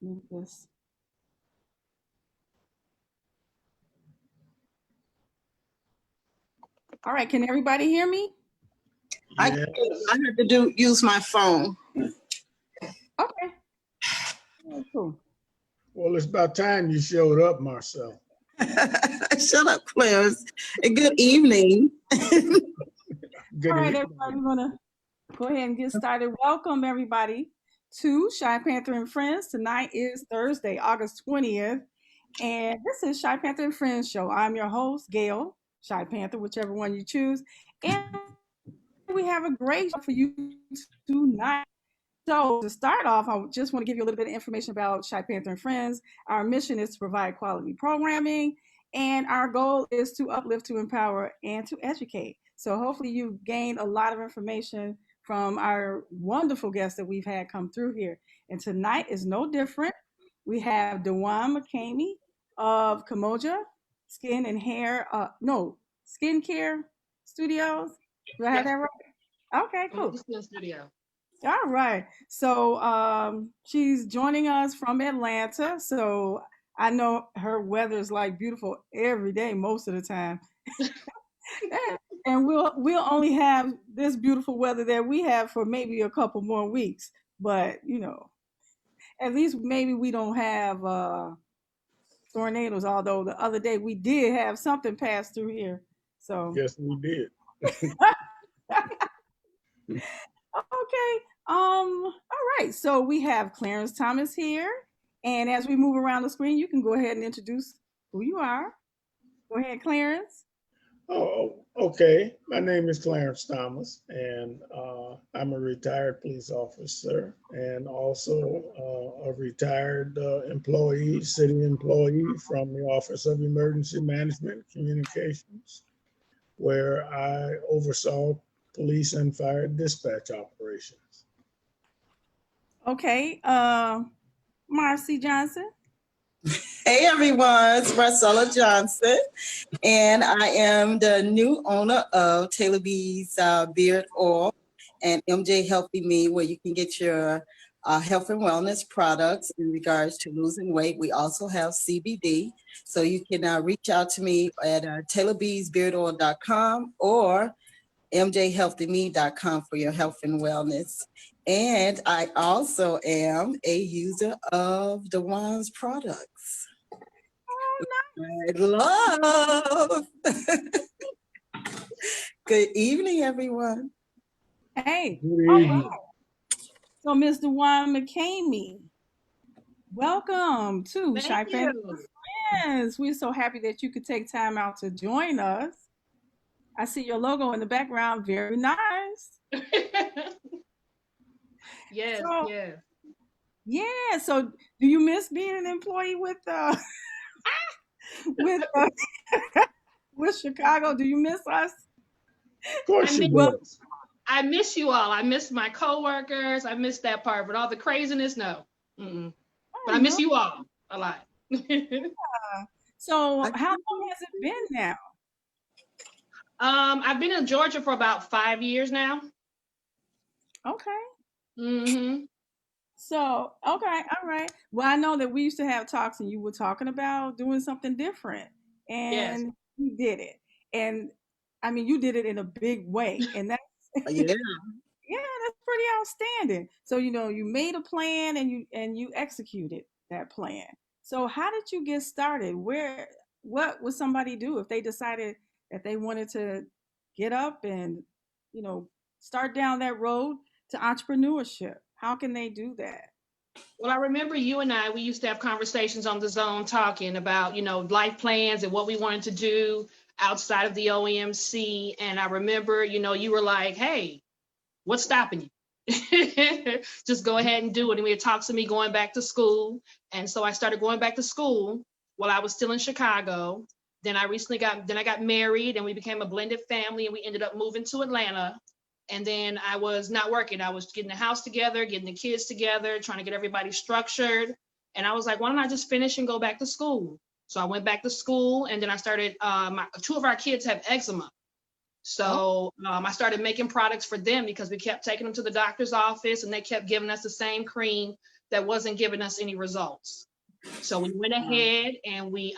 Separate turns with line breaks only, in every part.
move this. All right, can everybody hear me?
I
Yeah.
had to use my phone.
Okay. Oh, cool.
Well, it's about time you showed up, Marcella.
Shut up, Clarence. And good evening.
Good
All right,
evening.
everybody, we're gonna go ahead and get started. Welcome everybody to Shypanther and Friends. Tonight is Thursday, August 20th, and this is Shypanther and Friends show. I'm your host, Gail Shypanther, whichever one you choose, and we have a great show for you tonight. So to start off, I just want to give you a little bit of information about Shypanther and Friends. Our mission is to provide quality programming, and our goal is to uplift, to empower, and to educate. So hopefully you've gained a lot of information from our wonderful guests that we've had come through here. And tonight is no different. We have Dwaun McKamey of Kemoja Skin and Hair, no, Skincare Studios. Do I have that right? Okay, cool.
Studio.
All right. So she's joining us from Atlanta. So I know her weather is like beautiful every day, most of the time. And we'll only have this beautiful weather that we have for maybe a couple more weeks. But at least maybe we don't have tornadoes, although the other day we did have something pass through here. So
Yes, we did.
okay. All right. So we have Clarence Thomas here. And as we move around the screen, you can go ahead and introduce who you are. Go ahead, Clarence.
Oh, okay. My name is Clarence Thomas, and I'm a retired police officer and also a retired employee, city employee from the Office of Emergency Management Communications, where I oversaw police and fire dispatch operations.
Okay. Marcy Johnson.
Hey everyone, it's Marcella Johnson, and I am the new owner of Taylor B's Beard Oil and MJ Healthy Me, where you can get your health and wellness products in regards to losing weight. We also have CBD, so you can reach out to me at TaylorB'sBeardOil.com or mjhealthyme.com for your health and wellness. And I also am a user of Dwaun's products.
Oh,
I love. Good evening, everyone.
nice. Hey.
Good
All
evening.
right. So, Mr. Dwaun McKamey, welcome to
Thank
Shypanther
you.
Friends. We're so happy that you could take time out to join us. I see your logo in the background. Very nice.
Yes,
So,
yes.
yeah. So, do you miss being an employee with with uh, with Chicago? Do you miss us?
Of course
I
she
miss
Well,
does.
I miss you all. I miss my coworkers. I miss that part, but all the craziness, no. Mm-mm. But
oh
I miss
no.
you all a lot.
So,
I-
how long has it been now?
I've been in Georgia for about 5 years now.
Okay.
Mm-hmm.
So, okay, all right. Well, I know that we used to have talks, and you were talking about doing something different,
Yes.
and you did it. And I mean, you did it in a big way, and that's
yeah.
yeah, that's pretty outstanding. So, you made a plan and you executed that plan. So, how did you get started? What would somebody do if they decided that they wanted to get up and, you know, start down that road to entrepreneurship? How can they do that?
Well, I remember you and we used to have conversations on the zone talking about, life plans and what we wanted to do outside of the OEMC. And I remember, you were like, hey, what's stopping you? Just go ahead and do it. And we had talked to me going back to school. And so I started going back to school while I was still in Chicago. Then I got married and we became a blended family and we ended up moving to Atlanta. And then I was not working. I was getting the house together, getting the kids together, trying to get everybody structured. And I was like, why don't I just finish and go back to school? So I went back to school and then I started, two of our kids have eczema. So I started making products for them because we kept taking them to the doctor's office and they kept giving us the same cream that wasn't giving us any results. So we went ahead and we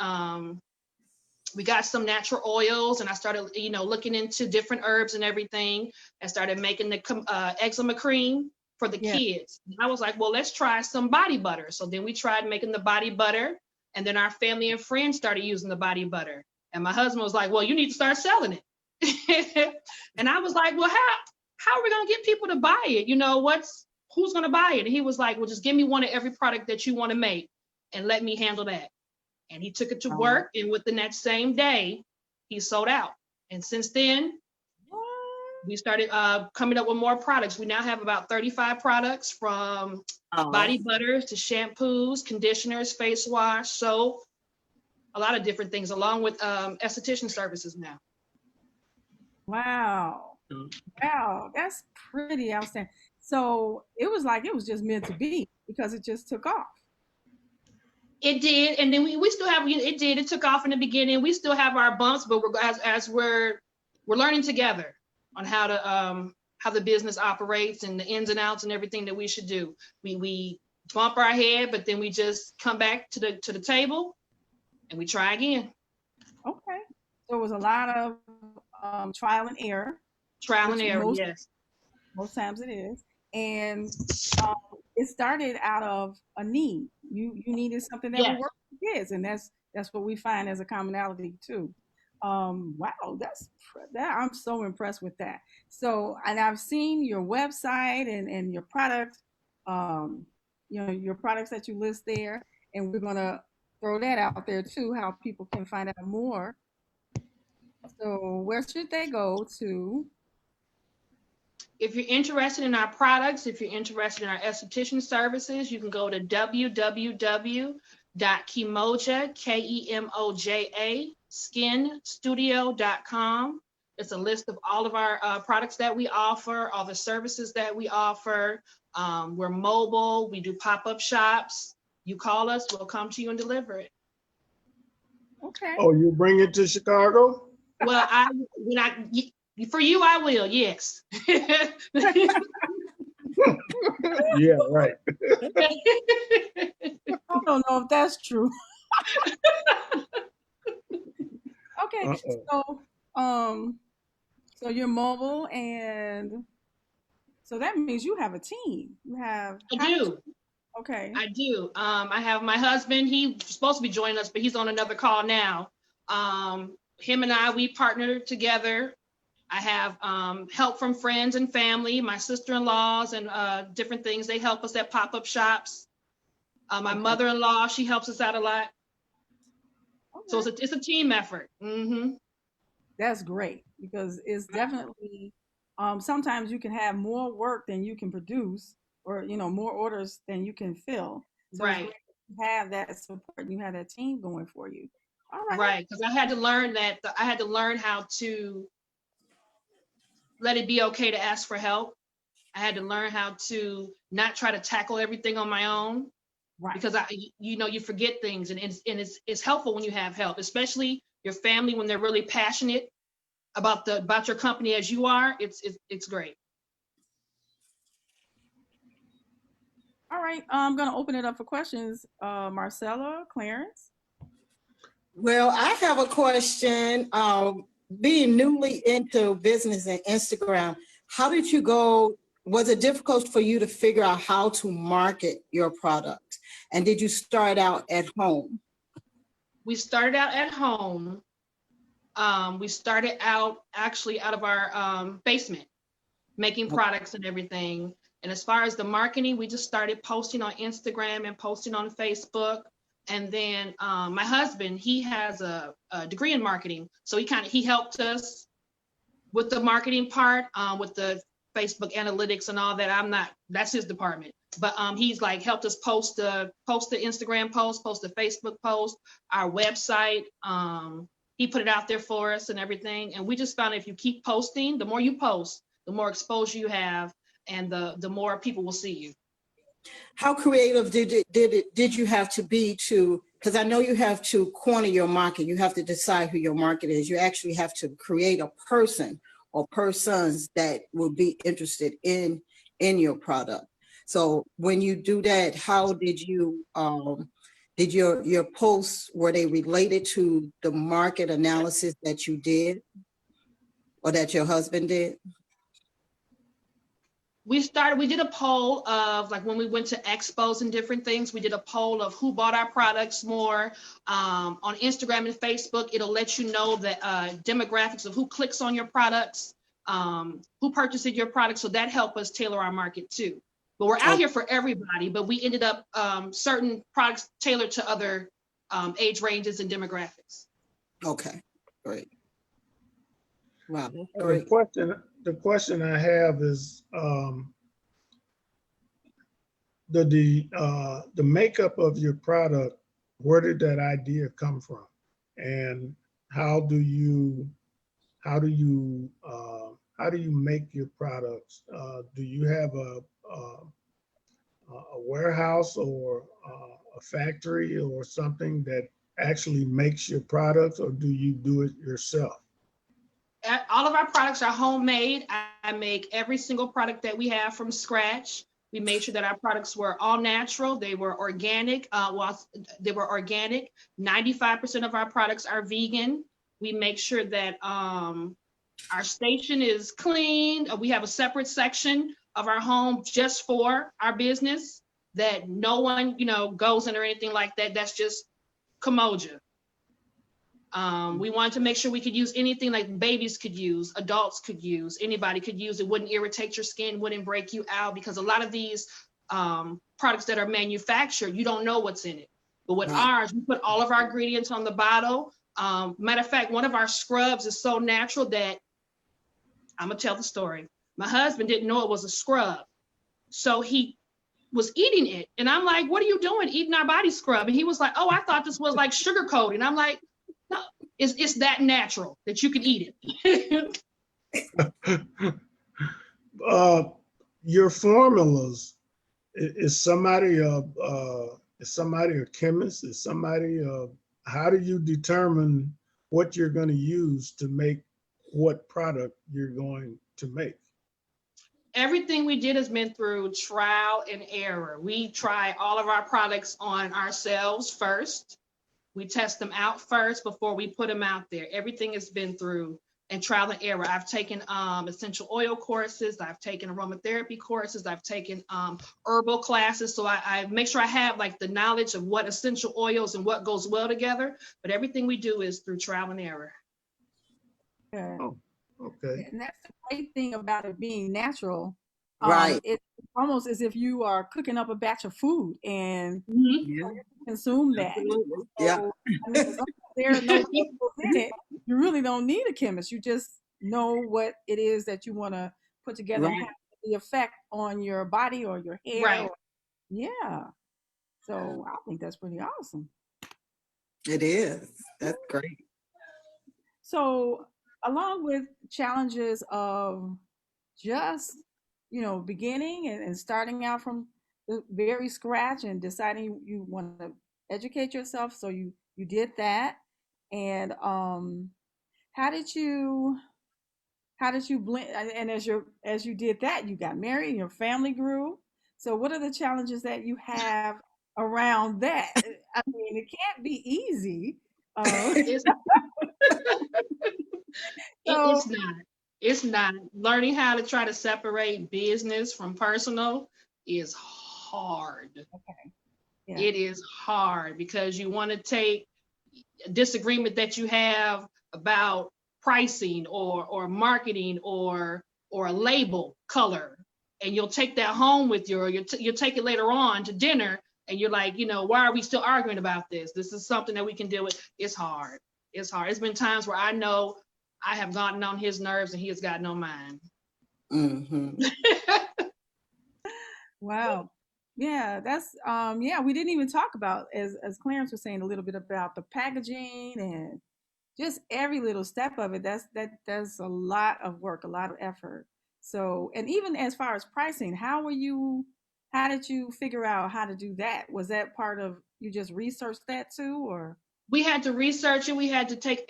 got some natural oils, and I started, looking into different herbs and everything, and started making the eczema cream for the kids. And I was like, well, let's try some body butter. So then we tried making the body butter, and then our family and friends started using the body butter. And my husband was like, well, you need to start selling it. And I was like, well, how are we going to get people to buy it? Who's going to buy it? And he was like, well, just give me one of every product that you want to make and let me handle that. And he took it to work, and within that same day, he sold out. And since then, we started coming up with more products. We now have about 35 products, from body butters to shampoos, conditioners, face wash, soap, a lot of different things, along with esthetician services now.
Wow. Wow, that's pretty outstanding. So it was just meant to be, because it just took off.
It did, and then we still have it took off in the beginning. We still have our bumps, but we're learning together on how the business operates and the ins and outs and everything that we should do. We bump our head, but then we just come back to the table and we try again.
Okay. So it was a lot of trial and error.
Trial and error, yes.
Most times it is. And it started out of a need. You needed something that would work for kids, and that's what we find as a commonality too. Wow, I'm so impressed with that. So, and I've seen your website and your product, your products that you list there, and we're gonna throw that out there too, how people can find out more. So where should they go to?
If you're interested in our products, if you're interested in our esthetician services, you can go to www.kemoja, Kemoja, skinstudio.com. It's a list of all of our products that we offer, all the services that we offer. We're mobile. We do pop-up shops. You call us, we'll come to you and deliver it.
Okay.
Oh, you bring it to Chicago?
Well, for you, I will, yes.
Yeah, right.
I don't know if that's true. Okay, so you're mobile, and so that means you have a team.
I do.
Okay.
I do. I have my husband. He's supposed to be joining us, but he's on another call now. Him and I, we partnered together. I have help from friends and family, my sister-in-laws, and different things. They help us at pop-up shops. My mother-in-law, she helps us out a lot. Okay. So it's a team effort. Mm-hmm.
That's great, because it's definitely, sometimes you can have more work than you can produce, or more orders than you can fill. So
right.
You have that support, you have that team going for you. All right.
Right, because I had to learn how to let it be okay to ask for help. I had to learn how to not try to tackle everything on my own. Right. Because you forget things, and it's helpful when you have help, especially your family, when they're really passionate about your company as you are. It's great.
All right, I'm going to open it up for questions. Marcella, Clarence?
Well, I have a question. Being newly into business and Instagram, how did you go? Was it difficult for you to figure out how to market your product? And did you start out at home?
We started out at home. We started out actually out of our basement, making products and everything. And as far as the marketing, we just started posting on Instagram and posting on Facebook. And then my husband, he has a degree in marketing. So he helped us with the marketing part, with the Facebook analytics and all that. That's his department. But he's helped us post the Instagram post the Facebook post, our website. He put it out there for us and everything. And we just found if you keep posting, the more you post, the more exposure you have, and the more people will see you.
How creative did you have to be because I know you have to corner your market. You have to decide who your market is. You actually have to create a person or persons that will be interested in your product. So when you do that, how did you, did your posts, were they related to the market analysis that you did or that your husband did?
We did a poll of, like, when we went to expos and different things, we did a poll of who bought our products more. On Instagram and Facebook, it'll let you know the demographics of who clicks on your products, who purchases your products. So that helped us tailor our market too. But we're out here for everybody, but we ended up certain products tailored to other age ranges and demographics.
Okay, great. Wow, that's
The
great.
question I have is, the makeup of your product, where did that idea come from? And how do you make your products? Do you have a warehouse or a factory or something that actually makes your products, or do you do it yourself?
All of our products are homemade. I make every single product that we have from scratch. We made sure that our products were all natural. They were organic. 95% of our products are vegan. We make sure that our station is clean. We have a separate section of our home just for our business that no one, goes in or anything like that. That's just Kemoja. We wanted to make sure we could use anything like babies could use, adults could use, anybody could use. It wouldn't irritate your skin, wouldn't break you out, because a lot of these products that are manufactured, you don't know what's in it. But with ours, we put all of our ingredients on the bottle. Matter of fact, one of our scrubs is so natural that, I'm gonna tell the story. My husband didn't know it was a scrub. So he was eating it. And I'm like, what are you doing eating our body scrub? And he was like, oh, I thought this was like sugar coating. I'm like, no, it's that natural that you can eat it.
Your formulas, is somebody a chemist? Is somebody how do you determine what you're going to use to make what product you're going to make?
Everything we did has been through trial and error. We try all of our products on ourselves first. We test them out first before we put them out there. Everything has been through and trial and error. I've taken essential oil courses. I've taken aromatherapy courses. I've taken herbal classes. So I make sure I have like the knowledge of what essential oils and what goes well together. But everything we do is through trial and error.
Yeah.
Oh, okay.
And that's the great thing about it being natural.
Right.
It's almost as if you are cooking up a batch of food and
Yeah.
consume that.
Absolutely.
So,
Yeah.
I mean, as long as there are no chemicals in it, you really don't need a chemist. You just know what it is that you want to put together and
Right.
have the effect on your body or your hair.
Right.
Yeah. So I think that's pretty awesome.
It is. That's great.
So along with challenges of just, beginning and starting out from the very scratch and deciding you want to educate yourself. So you did that. And how did you blend, and as you did that, you got married and your family grew. So what are the challenges that you have around that? I mean, it can't be easy.
It's,
So
it's not. It's not. Learning how to try to separate business from personal is hard.
okay. Yeah.
It is hard because you want to take a disagreement that you have about pricing or marketing or a label color, and you'll take that home with you, or you'll take it later on to dinner, and you're like, why are we still arguing about this? This is something that we can deal with. It's hard. It's hard. It's been times where I know I have gotten on his nerves and he has gotten on mine.
Mm-hmm.
Wow. Yeah, that's yeah, we didn't even talk about, as Clarence was saying, a little bit about the packaging and just every little step of it. That's a lot of work, a lot of effort. So, and even as far as pricing, how did you figure out how to do that? Was that part of, you just researched that too, or?
We had to research it. We had to take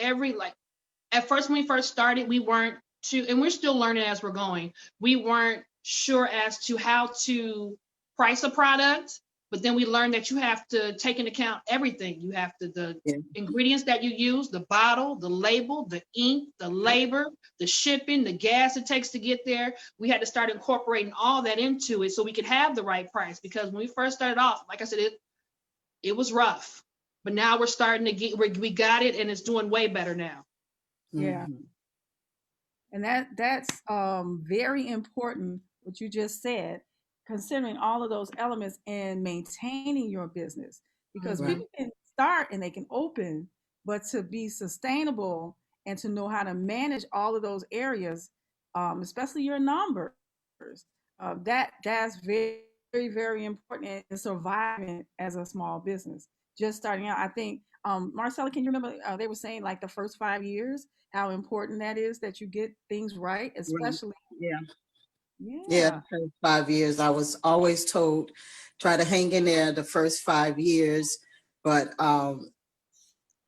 at first, when we first started, we weren't and we're still learning as we're going. We weren't sure as to how to price a product, but then we learned that you have to take into account everything. You have to, the ingredients that you use, the bottle, the label, the ink, the labor, the shipping, the gas it takes to get there. We had to start incorporating all that into it so we could have the right price. Because when we first started off, like I said, it was rough, but now we're starting to get, we got it, and it's doing way better now.
Yeah. And that's very important what you just said, considering all of those elements in maintaining your business, because people can start and they can open, but to be sustainable and to know how to manage all of those areas, especially your numbers, that's very, very important in surviving as a small business. Just starting out, I think, Marcella, can you remember they were saying like the first 5 years, how important that is that you get things right, especially.
Yeah.
Yeah.
The first 5 years, I was always told, try to hang in there the first 5 years. But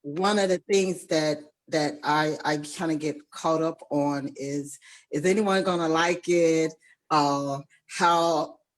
one of the things that I kind of get caught up on is anyone gonna like it? How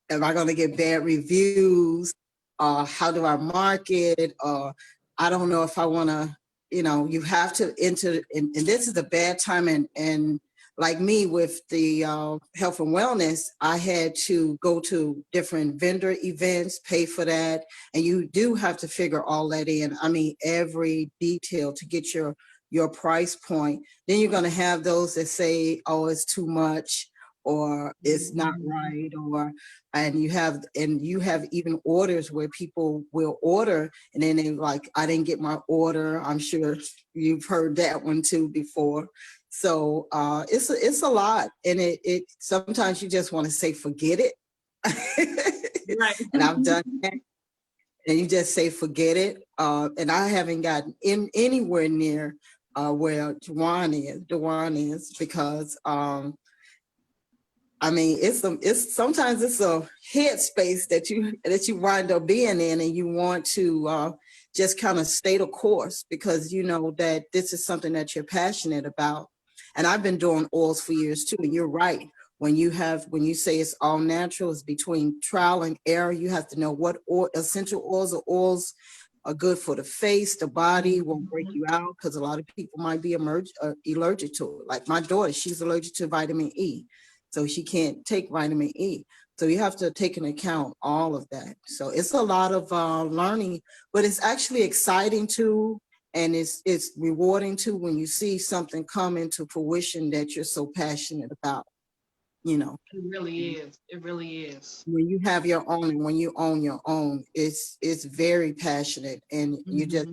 am I gonna get bad reviews? How do I market? I don't know if I wanna, you have to enter, and this is a bad time, and like me with the health and wellness, I had to go to different vendor events, pay for that. And you do have to figure all that in. I mean, every detail to get your price point. Then you're going to have those that say, oh, it's too much, or it's not right, and you have even orders where people will order and then they're like, I didn't get my order. I'm sure you've heard that one too before. So it's a lot, and it sometimes you just want to say forget it.
Right.
And I've done that, and you just say forget it. And I haven't gotten anywhere near where Dwaun is, because I mean, it's sometimes it's a headspace that you wind up being in, and you want to just kind of stay the course, because you know that this is something that you're passionate about. And I've been doing oils for years too. And you're right. When you say it's all natural, it's between trial and error. You have to know what essential oils or oils are good for the face, the body, won't break you out, because a lot of people might be allergic to it. Like my daughter, she's allergic to vitamin E. So she can't take vitamin E. So you have to take into account all of that. So it's a lot of learning, but it's actually exciting too. And it's rewarding too when you see something come into fruition that you're so passionate about,
It really is. It really is.
When you have your own, and when you own your own, it's very passionate, and you just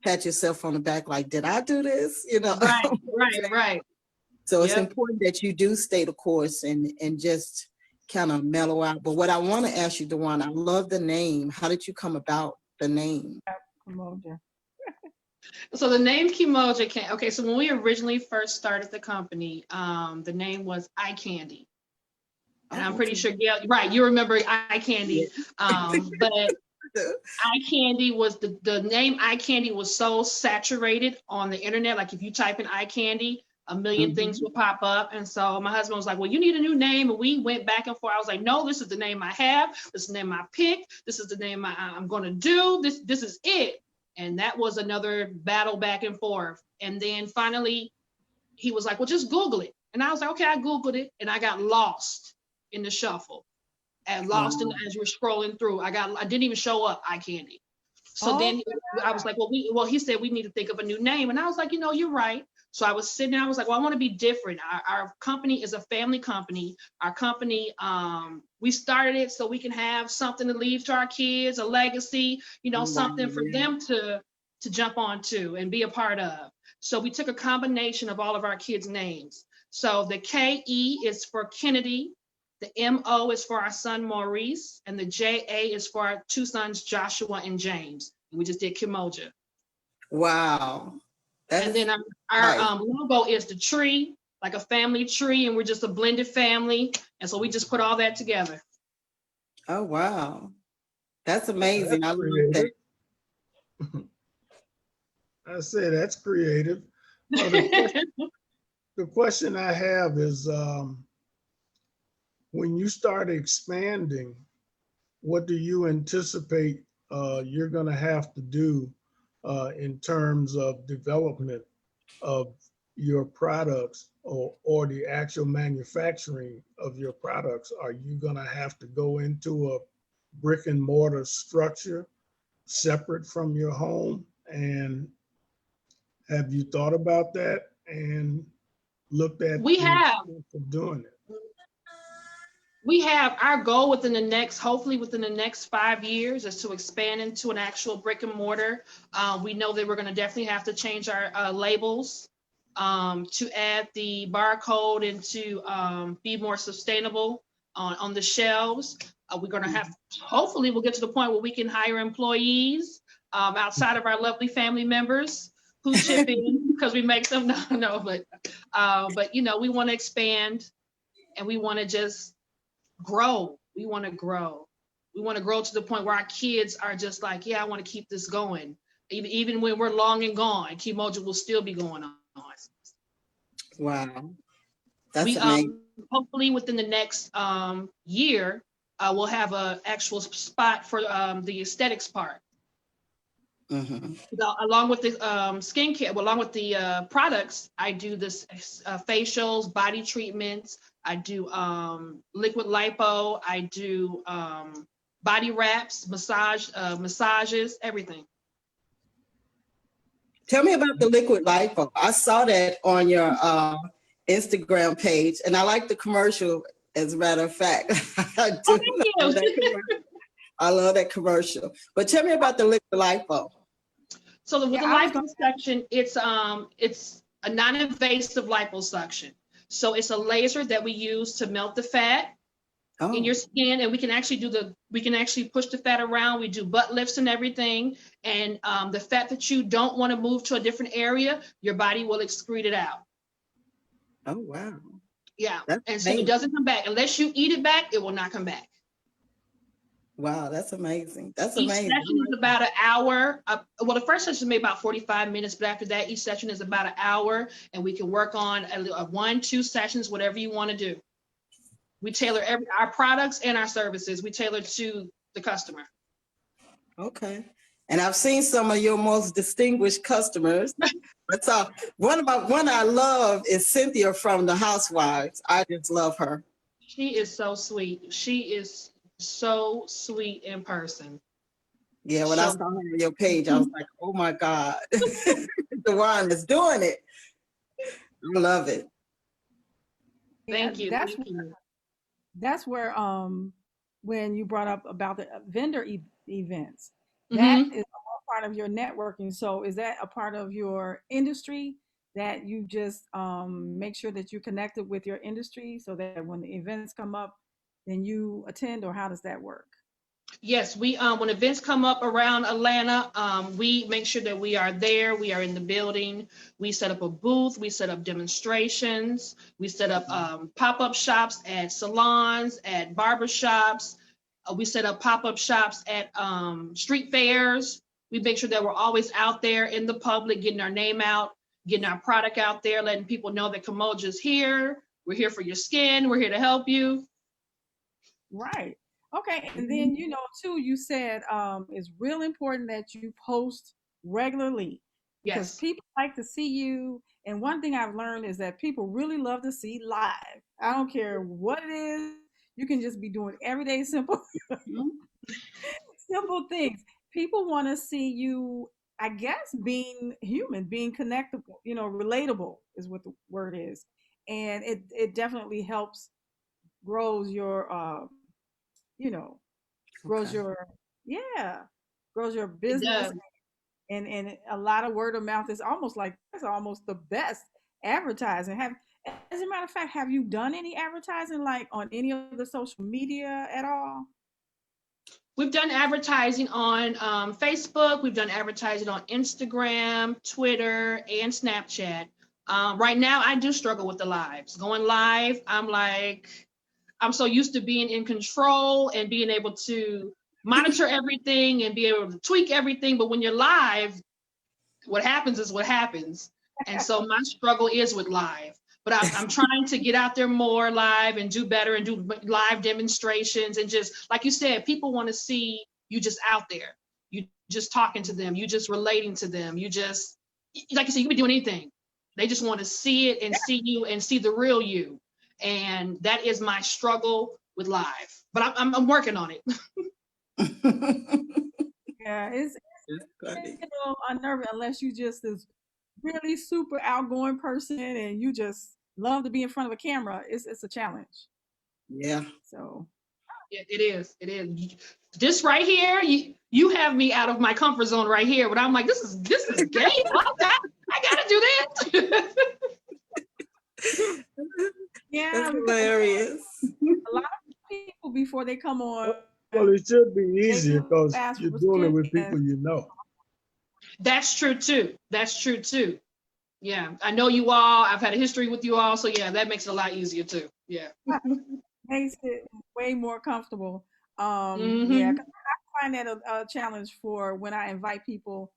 pat yourself on the back like, did I do this?
Right.
So it's important that you do stay the course and just kind of mellow out. But what I want to ask you, Dwaun, I love the name. How did you come about the name?
Kemoja.
So the name Kemoja came. Okay, so when we originally first started the company, the name was Eye Candy, and I'm pretty sure, right, you remember Eye Candy, but Eye Candy was the name. Eye Candy was so saturated on the internet. Like if you type in Eye Candy, a million things will pop up. And so my husband was like, well, you need a new name. And we went back and forth. I was like, no, this is the name I have. This is the name I picked. This is the name I'm going to do. This is it. And that was another battle back and forth. And then finally, he was like, well, just Google it. And I was like, okay, I Googled it. And I got lost in the shuffle. And lost in, as you were scrolling through. I didn't even show up, Eye Candy. So then I was like, well, he said we need to think of a new name. And I was like, you're right. So I was sitting there, I was like, well, I want to be different. Our company is a family company. Our company, we started it so we can have something to leave to our kids, a legacy, something for them to jump onto and be a part of. So we took a combination of all of our kids' names. So the K-E is for Kennedy, the M-O is for our son Maurice, and the J-A is for our two sons, Joshua and James. And we just did Kemoja.
Wow.
And then our logo is the tree, like a family tree, and we're just a blended family. And so we just put all that together.
Oh, wow. That's amazing.
That's
I love that.
I say that's creative. The question I have is, when you start expanding, what do you anticipate you're going to have to do in terms of development of your products or the actual manufacturing of your products? Are you going to have to go into a brick and mortar structure separate from your home? And have you thought about that and looked at
We
the
have.
expense of doing it?
We have our goal within the next, hopefully within the next 5 years, is to expand into an actual brick and mortar. We know that we're going to definitely have to change our labels to add the barcode and to be more sustainable on the shelves. We're going to have, hopefully we'll get to the point where we can hire employees outside of our lovely family members who chip in because we make them, but you know, we want to expand and we want to just grow. We want to grow. We want to grow to the point where our kids are just like, yeah, I want to keep this going. Even when we're long and gone, Kemoja will still be going on.
Wow. That's
We
amazing.
hopefully within the next year, we'll have an actual spot for the aesthetics part. Along with the skincare, along with the products, I do this facials, body treatments. I do liquid lipo. I do body wraps, massages, everything.
Tell me about the liquid lipo. I saw that on your Instagram page, and I like the commercial. As a matter of fact, I do.
Oh, thank you.
I love that commercial. But tell me about the liquid lipo.
So with the liposuction, it's a non-invasive liposuction. So it's a laser that we use to melt the fat in your skin, and we can actually push the fat around. We do butt lifts and everything, and the fat that you don't want to move to a different area, your body will excrete it out.
Oh wow!
Yeah, and so it doesn't come back unless you eat it back. It will not come back.
Wow, that's amazing. That's
each
amazing.
Session is about an hour. Well, the first session is maybe about 45 minutes, but after that, each session is about an hour, and we can work on 1-2 sessions, whatever you want to do. We tailor our products and our services. We tailor to the customer.
Okay. And I've seen some of your most distinguished customers. That's one I love is Cynthia from the Housewives. I just love her.
She is so sweet. She is so sweet in person.
Yeah, when I saw her on your page, I was like, oh my God, Dwaun is doing it. I love it.
Thank you.
That's where when you brought up about the vendor events, that is a part of your networking. So is that a part of your industry that you just make sure that you're connected with your industry so that when the events come up, then you attend, or how does that work?
Yes, we when events come up around Atlanta, we make sure that we are there. We are in the building. We set up a booth. We set up demonstrations. We set up pop-up shops at salons, at barbershops. We set up pop-up shops at street fairs. We make sure that we're always out there in the public, getting our name out, getting our product out there, letting people know that Kemoja is here. We're here for your skin. We're here to help you.
Right. Okay. And then, you know, too, you said it's real important that you post regularly because people like to see you. And one thing I've learned is that people really love to see live. I don't care what it is. You can just be doing everyday simple things. People want to see you, I guess, being human, being connectable, you know, relatable is what the word is. And it definitely helps grows your you know, grows your grows your business, and a lot of word of mouth is almost like that's almost the best advertising. As a matter of fact, have you done any advertising like on any of the social media at all?
We've done advertising on Facebook. We've done advertising on Instagram, Twitter, and Snapchat. Right now, I do struggle with the lives. Going live, I'm so used to being in control and being able to monitor everything and be able to tweak everything. But when you're live, what happens is what happens. And so my struggle is with live. but I'm trying to get out there more live and do better and do live demonstrations. And just like you said, people want to see you just out there, you just talking to them, you just relating to them, you just, like you said, you can be doing anything. They just want to see it and see you and see the real you. And that is my struggle with live, but I'm working on it.
Yeah, it's
Funny.
a little unnerving unless you just this really super outgoing person and you just love to be in front of a camera. It's a challenge.
Yeah.
So
It is. It is. This right here, you have me out of my comfort zone right here. But I'm like, this is gay. I gotta do that.
yeah,
That's
because
hilarious.
a lot of people before they come on,
Well, it should be
they
easier
do
because
ask
you're
for
doing it
skin
with
test.
people you know.
That's true too. That's true too. Yeah, I know you all. I've had a history with you all, so yeah, that makes it a lot easier too. Yeah.
Makes it way more comfortable. Yeah,
Mm-hmm.
'cause I find that a challenge for when I invite people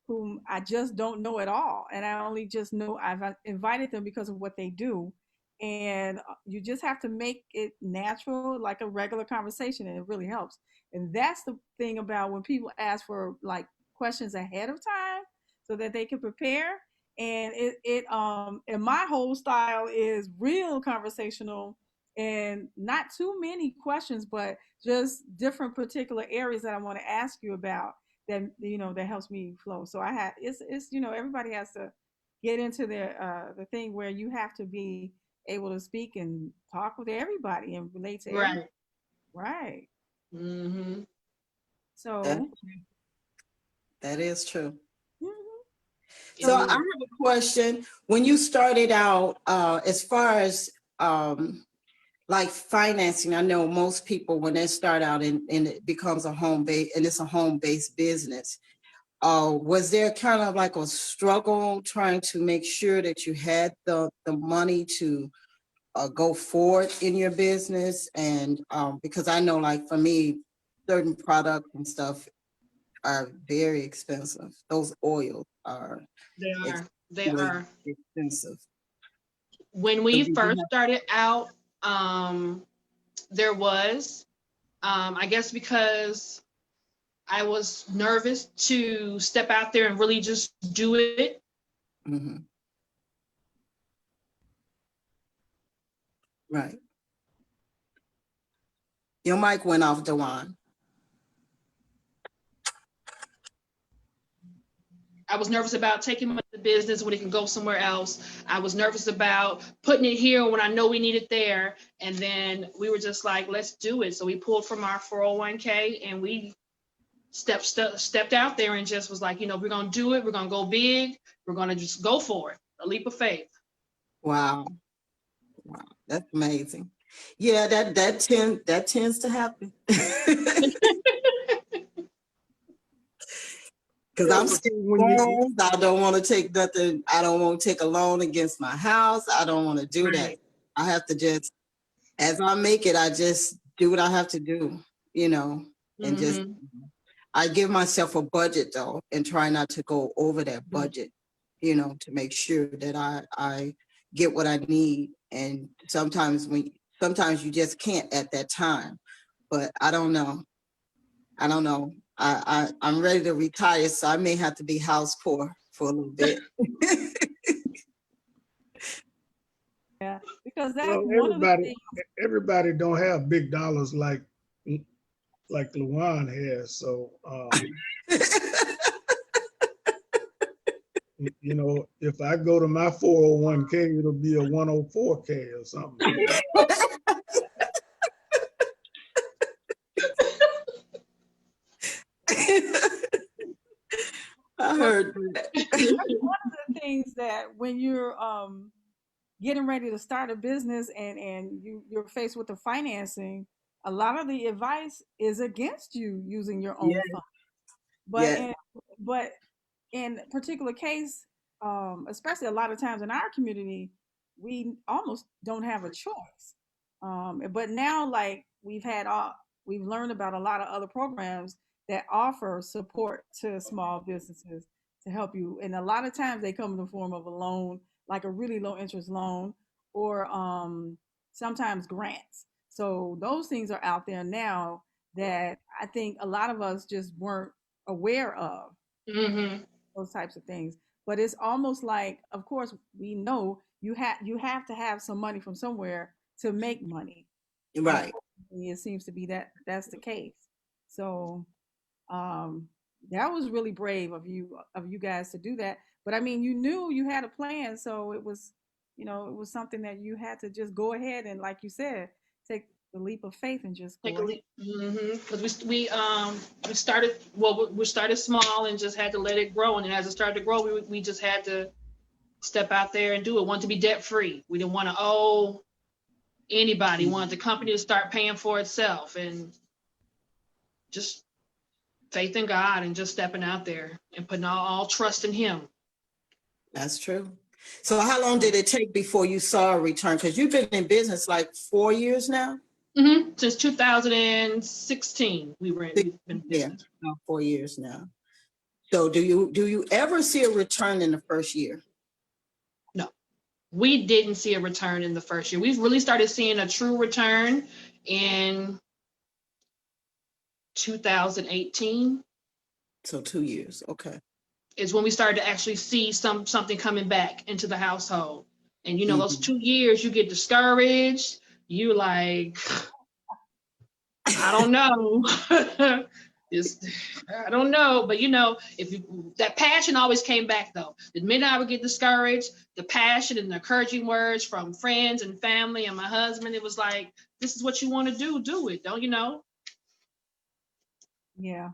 whom I just don't know at all. And I only just know I've invited them because of what they do. And you just have to make it natural, like a regular conversation, and it really helps. And that's the thing about when people ask for like questions ahead of time so that they can prepare. And and my whole style is real conversational and not too many questions, but just different particular areas that I want to ask you about that that helps me flow. So I had it's everybody has to get into the thing where you have to be able to speak and talk with everybody and relate to everybody.
Right.
Right.
Mm-hmm.
That,
So
that is true.
mhm.
It
So
So
I have
is.
a question. When you started out, as far as like financing, I know most people when they start out and it becomes a home base and it's a home-based business. Was there kind of like a struggle trying to make sure that you had the money to go forward in your business? And because I know, like for me, certain products and stuff are very expensive. Those oils are
They are. They
extremely
are.
expensive.
When
So
we
did you
first started out, there was, I guess because I was nervous to step out there and really just do it.
have? Right. Your mic went off, Dwaun.
I was nervous about taking the business when it can go somewhere else. I was nervous about putting it here when I know we need it there. And then we were just like, let's do it. So we pulled from our 401k and we stepped out there and just was like, we're going to do it. We're going to go big. We're going to just go for it. A leap of faith.
Wow. Wow. That's amazing. Yeah, that tends to happen. Because
Yeah,
I'm
but
scared
see,
of
when you
loans. I don't want to take nothing. I don't want to take a loan against my house. I don't want to do that.
Right.
I have to just, as I make it, I just do what I have to do, and just,
Mm-hmm.
I give myself a budget though, and try not to go over that
Mm-hmm.
budget, to make sure that I get what I need. And sometimes you just can't at that time. But I don't know. I don't know. I'm ready to retire, so I may have to be house poor for a little bit.
yeah, because that's
well,
one of the things.
everybody don't have big dollars like Luan has. So if I go to my 401k, it'll be a 104k or something.
I heard that.
That's one of the things that when you're getting ready to start a business and you're faced with the financing, a lot of the advice is against you using your
Yeah,
own funds. But
yeah.
in particular case, especially a lot of times in our community, we almost don't have a choice. But now, like we've learned about a lot of other programs that offer support to small businesses to help you. And a lot of times they come in the form of a loan, like a really low interest loan, or sometimes grants. So those things are out there now that I think a lot of us just weren't aware of,
Mm-hmm.
those types of things. But it's almost like, of course, we know you have to have some money from somewhere to make money.
Right.
Unfortunately, it seems to be that that's the case. So um, that was really brave of you guys to do that. But I mean, you knew you had a plan, so it was, it was something that you had to just go ahead and, like you said, take the leap of faith and just
Take
go
a
ahead.
leap. Because we started, well, we started small and just had to let it grow. And then as it started to grow, we just had to step out there and do it. Want to be debt free. We didn't want to owe anybody. Wanted the company to start paying for itself, and just faith in God and just stepping out there and putting all trust in Him.
That's true. So how long did it take before you saw a return? Because you've been in business like 4 years now.
Since 2016, we've been in
Yeah,
business.
about 4 years now. So do you ever see a return in the first year?
No, we didn't see a return in the first year. We've really started seeing a true return in 2018.
So 2 years. Okay.
Is when we started to actually see something coming back into the household. And those
Mhm.
2 years, you get discouraged. You like, I don't know. I don't know. But that passion always came back though. The minute I would get discouraged, the passion and the encouraging words from friends and family and my husband, it was like, this is what you want to do it. Don't you know?
Yeah,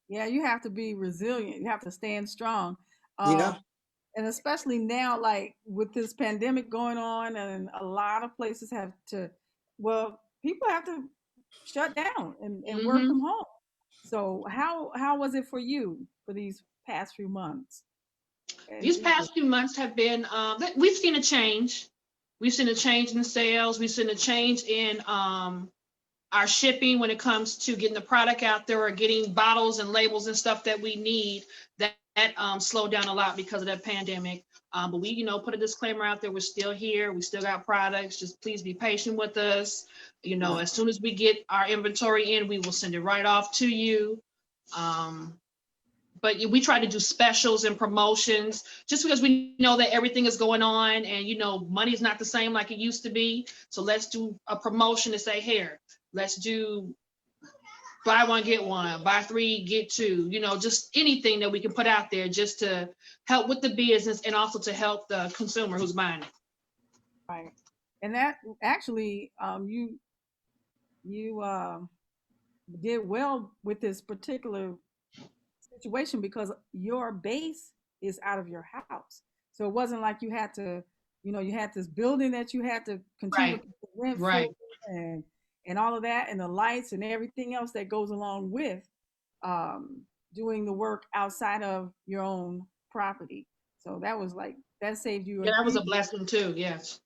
yeah, you have to be resilient. You have to stand strong. Um,
Yeah.
and especially now, like with this pandemic going on, and a lot of places well, people have to shut down and work
Hmm.
from home. So how was it for you for these past few months as
These
you did?
past few months have been, we've seen a change. We've seen a change in sales. We've seen a change in our shipping when it comes to getting the product out there or getting bottles and labels and stuff that we need. That slowed down a lot because of that pandemic. But we, put a disclaimer out there. We're still here. We still got products. Just please be patient with us.
Right.
As soon as we get our inventory in, we will send it right off to you. But we try to do specials and promotions just because we know that everything is going on, and money is not the same like it used to be. So let's do a promotion to say, here, let's do buy one get one, buy three get two, just anything that we can put out there just to help with the business and also to help the consumer who's buying it.
Right. And that actually, you did well with this particular situation because your base is out of your house. So it wasn't like you had this building that you had to continue to
Right,
pay the rent for,
right.
and and all of that, and the lights and everything else that goes along with um, doing the work outside of your own property. So that was like that saved you a
Yeah, that was
huge.
a blessing too. Yes.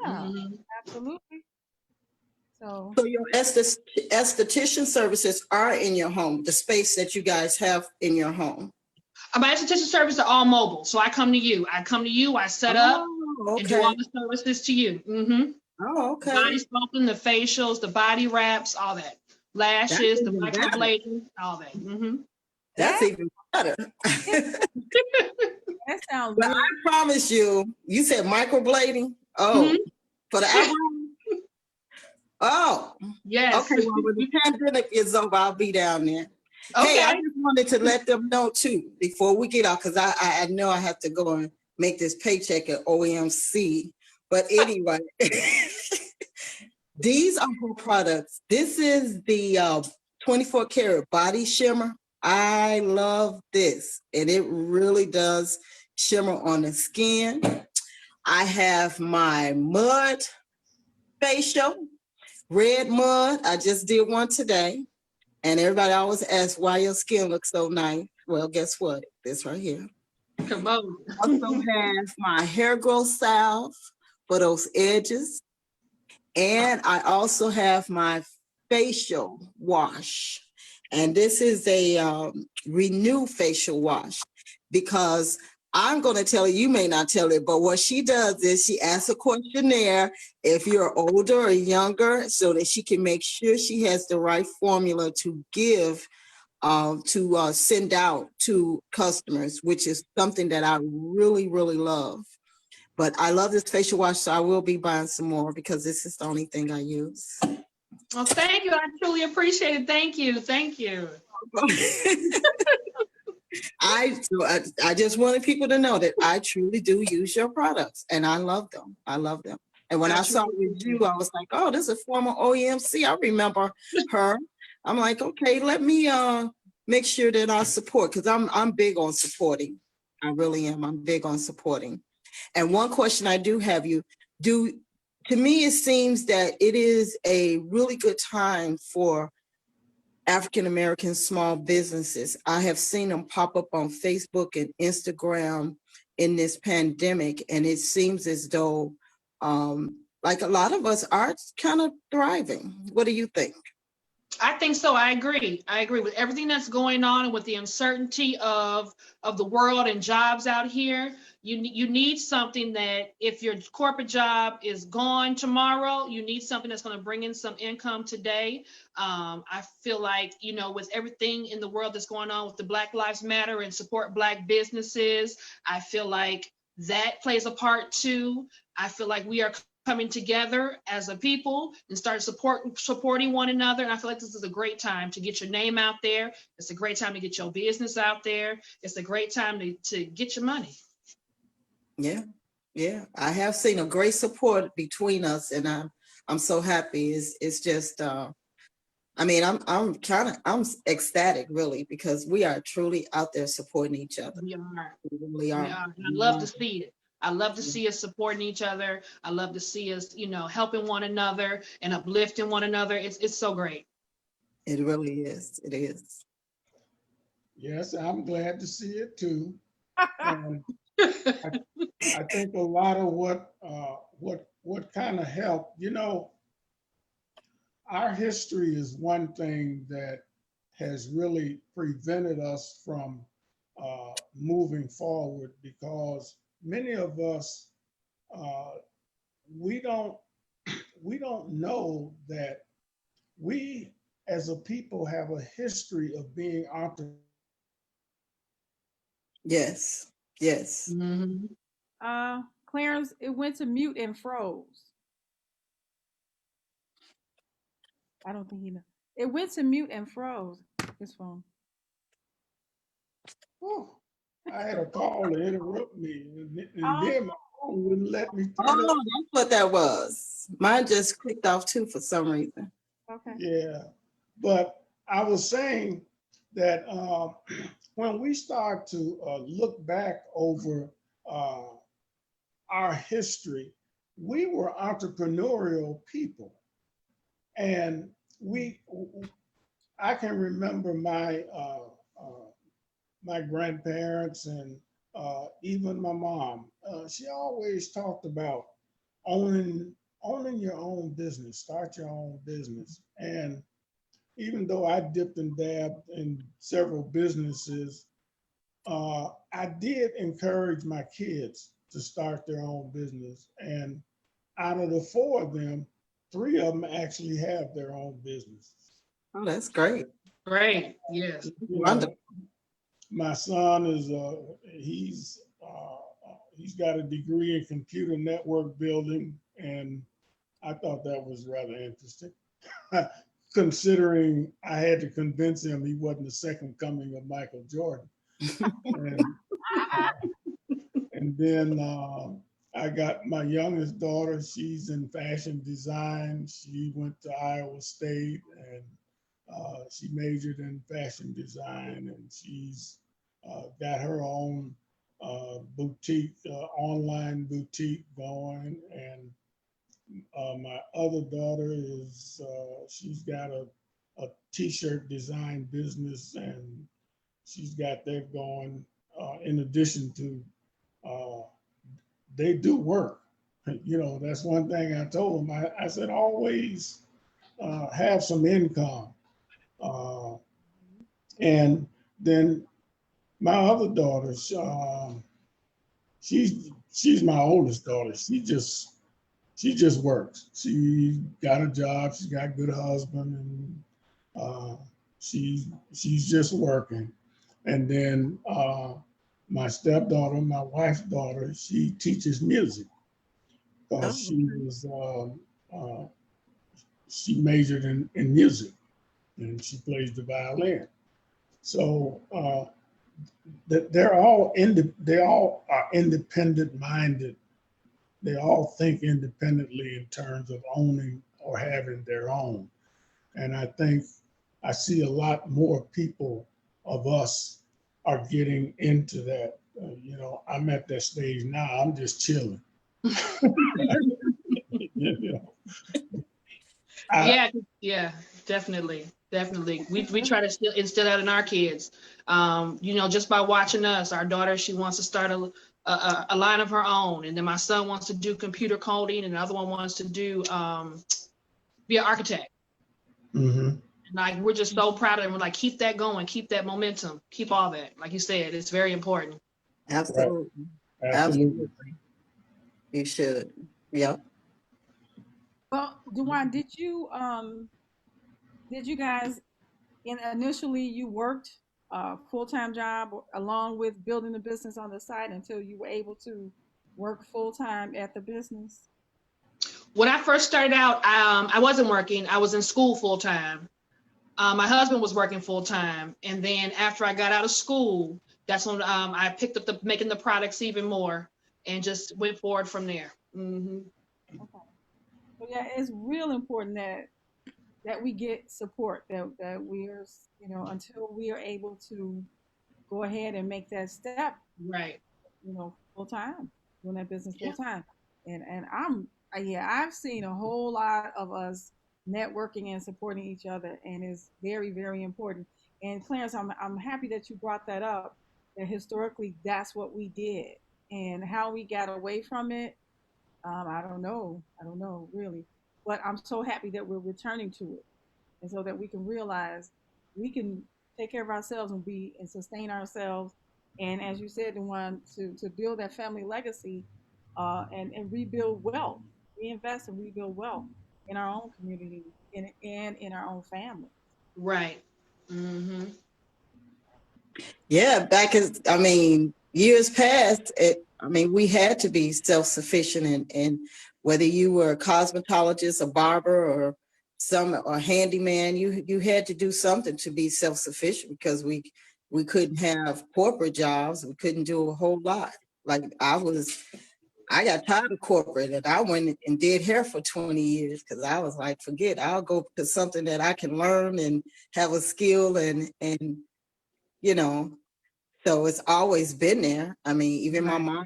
Yeah,
Hmm.
absolutely. So
So your esthetician services are in your home, the space that you guys have in your home.
My esthetician services are all mobile. So I come to you. I set up
Oh,
and do all
okay.
the services to you. Mm-hmm.
Oh,
The body
okay.
sculpting, the facials, the body wraps, all that.
That's
Lashes, the
even better.
microblading, all that. Mm-hmm.
That's
that
even better.
that sounds
But
really.
I promise you, you said microblading. Oh,
Mm-hmm.
for the eyebrow. Oh,
Yes.
okay. Well, when the pandemic is over, I'll be down there. Hey, I
Okay.
just wanted to let them know too before we get off, because I know I have to go and make this paycheck at OMC. But anyway, these are her products. This is the 24 karat body shimmer. I love this, and it really does shimmer on the skin. I have my mud facial, red mud. I just did one today. And everybody always asks why your skin looks so nice. Well, guess what? This right here.
Come on.
Also have my hair growth salve for those edges. And I also have my facial wash. And this is a renew facial wash because I'm going to tell you, you may not tell it, but what she does is she asks a questionnaire if you're older or younger so that she can make sure she has the right formula to give, to send out to customers, which is something that I really, really love. But I love this facial wash, so I will be buying some more because this is the only thing I use.
Well, thank you. I truly appreciate it. Thank you. Thank you.
I just wanted people to know that I truly do use your products and I love them. I love them. And when I saw it with you, I was like, oh, this is a former OEMC. I remember her. I'm like, okay, let me make sure that I support, because I'm big on supporting. I really am. I'm big on supporting. And one question I do have you, to me, it seems that it is a really good time for African-American small businesses. I have seen them pop up on Facebook and Instagram in this pandemic, and it seems as though like a lot of us are kind of thriving. What do you think?
I think so. I agree. I agree with everything that's going on and with the uncertainty of the world and jobs out here. You need something that if your corporate job is gone tomorrow, you need something that's going to bring in some income today. I feel like, you know, with everything in the world that's going on with the Black Lives Matter and support Black businesses, I feel like that plays a part too. I feel like we are coming together as a people and start supporting one another. And I feel like this is a great time to get your name out there. It's a great time to get your business out there. It's a great time to get your money.
Yeah, yeah. I have seen a great support between us, and I'm so happy. It's just I mean, I'm ecstatic really, because we are truly out there supporting each other.
We are.
We really
We
are.
are. And I love to see it. I love to see us supporting each other. I love to see us, you know, helping one another and uplifting one another. It's so great.
It really is. It is.
Yes, I'm glad to see it too. And I think a lot of what kind of helped, you know, our history is one thing that has really prevented us from moving forward, because many of us uh, we don't we don't know that we as a people have a history of being entrepreneurs.
Yes. Yes.
Mhm.
Clarence, it went to mute and froze. I don't think he know. It went to mute and froze his phone.
I had a call to interrupt me, and
Oh,
then my phone wouldn't let me
Oh,
turn up.
that's what that was. Mine just clicked off too for some reason.
okay.
Yeah, but I was saying that when we start to look back over uh, our history, we were entrepreneurial people, and we. I can remember my grandparents and even my mom. She always talked about owning owning your own business, start your own business. And even though I dipped and dabbed in several businesses, I did encourage my kids to start their own business. And out of the four of them, three of them actually have their own businesses.
Oh, that's great.
Great. Yes.
You
Wonderful.
know, my son is he's got a degree in computer network building, and I thought that was rather interesting, considering I had to convince him he wasn't the second coming of Michael Jordan. And, and then I got my youngest daughter. She's in fashion design. She went to Iowa State, and she majored in fashion design, and she's got her own boutique, online boutique going. And my other daughter is she's got a t-shirt design business, and she's got that going. In addition to, uh, they do work. You know, that's one thing I told them. I said always have some income. Uh, and then my other daughters, she's my oldest daughter. She just works. She got a job. She's got a good husband, and she's just working. And then my stepdaughter, my wife's daughter, she teaches music because she majored in music, and she plays the violin. So they're all are independent minded. They all think independently in terms of owning or having their own. And I think I see a lot more people of us are getting into that. I'm at that stage now. I'm just chilling. You know,
Yeah, definitely. We try to still instill that in our kids. Just by watching us, our daughter, she wants to start a line of her own, and then my son wants to do computer coding, and the other one wants to do be an architect.
Mm-hmm.
Like, we're just so proud of them. We're like, keep that going, keep that momentum, keep all that. Like you said, it's very important.
Absolutely.
Right. Absolutely.
You should. Yeah.
Well, Dwaun, did you guys initially you worked a full-time job along with building the business on the side until you were able to work full-time at the business?
When I first started out, I wasn't working. I was in school full-time. My husband was working full-time. And then after I got out of school, that's when I picked up making the products even more and just went forward from there. Mm-hmm.
Okay. So yeah, it's real important that we get support, that we are, until we are able to go ahead and make that step,
Right.
Full time, doing that business full
Yeah.
time. And I've seen a whole lot of us networking and supporting each other, and it's very, very important. And Clarence, I'm happy that you brought that up, that historically that's what we did, and how we got away from it. I don't know. I don't know really, but I'm so happy that we're returning to it, and so that we can realize we can take care of ourselves and sustain ourselves, and as you said, the one to build that family legacy, and rebuild wealth, reinvest and rebuild wealth in our own community and in our own family.
Right. Mm-hmm.
Yeah, years past, we had to be self-sufficient, and whether you were a cosmetologist, a barber, or a handyman, you had to do something to be self-sufficient because we couldn't have corporate jobs. We couldn't do a whole lot. Like I got tired of corporate, and I went and did hair for 20 years because I was like, forget, I'll go to something that I can learn and have a skill and you know. So it's always been there. Even my mom,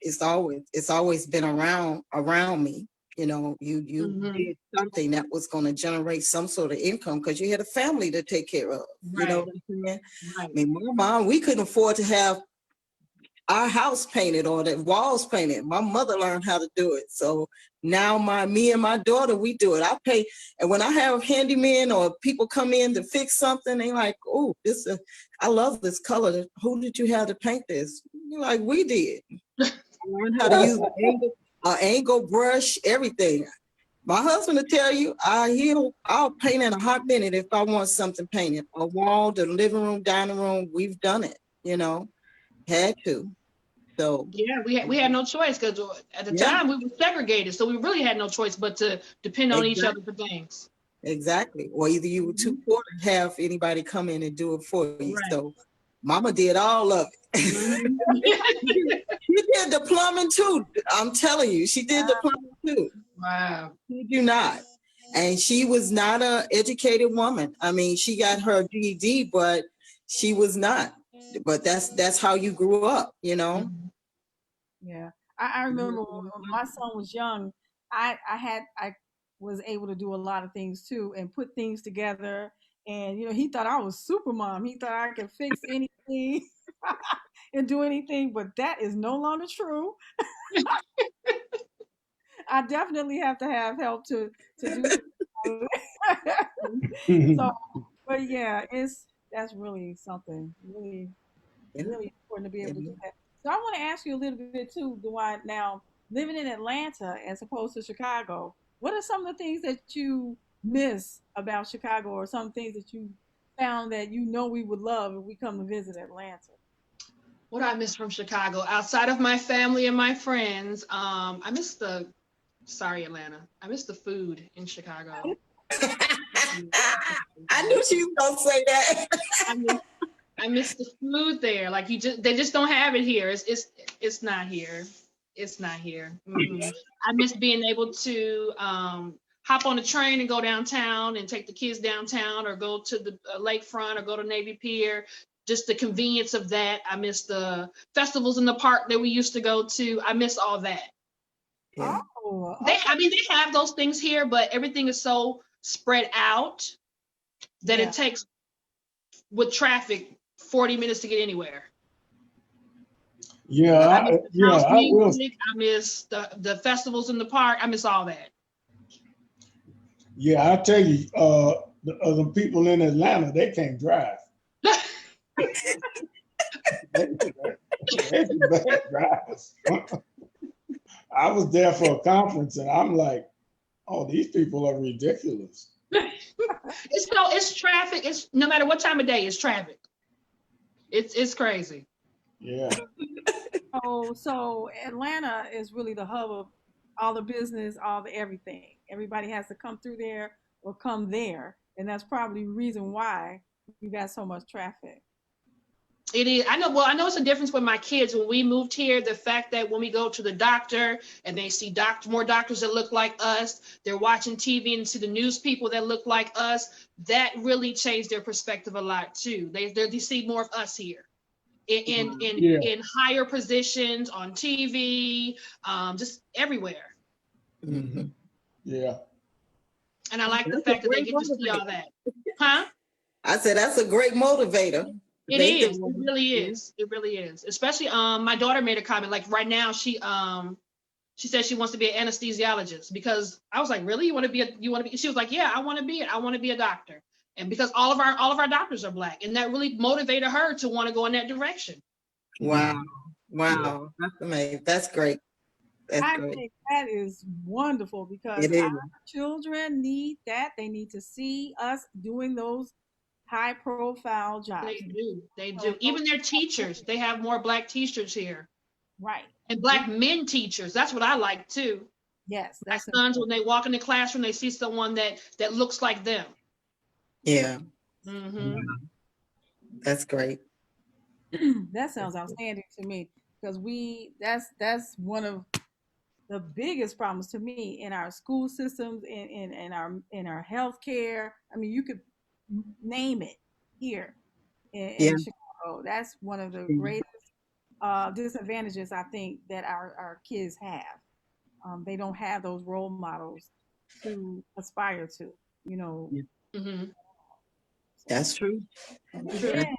it's always been around me. You
Mm-hmm.
did something that was going to generate some sort of income because you had a family to take care of.
Right.
You know what I'm saying?
Right.
My mom, we couldn't afford to have our house painted or the walls painted. My mother learned how to do it. So now me and my daughter, we do it. I pay. And when I have handymen or people come in to fix something, they like, oh, I love this color. Who did you have to paint this? You're like, we did. I learned how to use an angle brush, everything. My husband will tell you, I'll paint in a hot minute if I want something painted. A wall, the living room, dining room, we've done it, had to. So
yeah, we had no choice because at the time we were segregated, so we really had no choice but to depend on each other for things.
Exactly. Or either you were too poor to have anybody come in and do it for you.
Right.
So Mama did all of it. She did the plumbing too. I'm telling you, she did the plumbing too.
Wow.
She do not. And she was not an educated woman. She got her GED, but she was not. But that's how you grew up,
Mm-hmm.
Yeah, I remember when my son was young, I was able to do a lot of things too and put things together. And he thought I was super mom. He thought I could fix anything and do anything, but that is no longer true. I definitely have to have help to do things. So, but yeah, that's really something really
Yeah.
really important to be able to do that. So I want to ask you a little bit too, Dwaun. Now, living in Atlanta as opposed to Chicago, what are some of the things that you miss about Chicago, or some things that you found that you know we would love if we come to visit Atlanta?
What do I miss from Chicago? Outside of my family and my friends, I miss the, sorry, Atlanta. I miss the food in Chicago.
I knew she was gonna say that.
I miss, I miss the food there. Like they just don't have it here. It's not here. It's not here. I miss being able to hop on the train and go downtown and take the kids downtown, or go to the lakefront, or go to Navy Pier. Just the convenience of that. I miss the festivals in the park that we used to go to. I miss all that.
Yeah.
Oh,
They,
okay.
I mean, they have those things here, but everything is so spread out that
Yeah.
it takes, with traffic, 40 minutes to get anywhere.
Yeah,
I miss the house
I will.
music. I miss the festivals in the park. I miss all that.
Yeah, I tell you, the people in Atlanta, they can't drive. They bad drivers. I was there for a conference, and I'm like, oh, these people are ridiculous.
It's traffic. It's no matter what time of day, it's traffic. It's crazy.
Yeah.
So Atlanta is really the hub of all the business, all the everything. Everybody has to come through there or come there, and that's probably the reason why you got so much traffic.
It is. I know. Well, I know it's a difference with my kids. When we moved here, the fact that when we go to the doctor and they see more doctors that look like us, they're watching TV and see the news people that look like us, that really changed their perspective a lot too. They see more of us here
Yeah.
in higher positions on TV, just everywhere.
Mhm.
Yeah.
And I like the
That's a
fact that they
great
get to see all
motivator.
that. Huh?
I said that's a great motivator.
It
Make
is.
them.
It really is. It really is. Especially my daughter made a comment, like right now she said she wants to be an anesthesiologist, because I was like, really? You want to be? She was like, yeah, I want to be it. I want to be a doctor. And because all of our doctors are Black, and that really motivated her to want to go in that direction.
Wow.
Yeah.
Wow. That's amazing. That's great. That's
I
great.
think that is wonderful because
It is.
our children need that. They need to see us doing those high profile jobs.
They do. They
So
do. Even their teachers, they have more Black teachers here,
right.
and Black men teachers. That's what I like too.
Yes,
My
that's
sons, when
important.
they walk in the classroom, they see someone that looks like them.
Yeah.
Mm-hmm.
That's great.
That sounds outstanding to me because that's one of the biggest problems to me in our school systems, in our healthcare. I mean, you could name it here
Yeah.
in Chicago. That's one of the greatest disadvantages I think that our kids have. They don't have those role models to aspire to, you know.
Yeah.
Mm-hmm.
That's true.
And
True.
then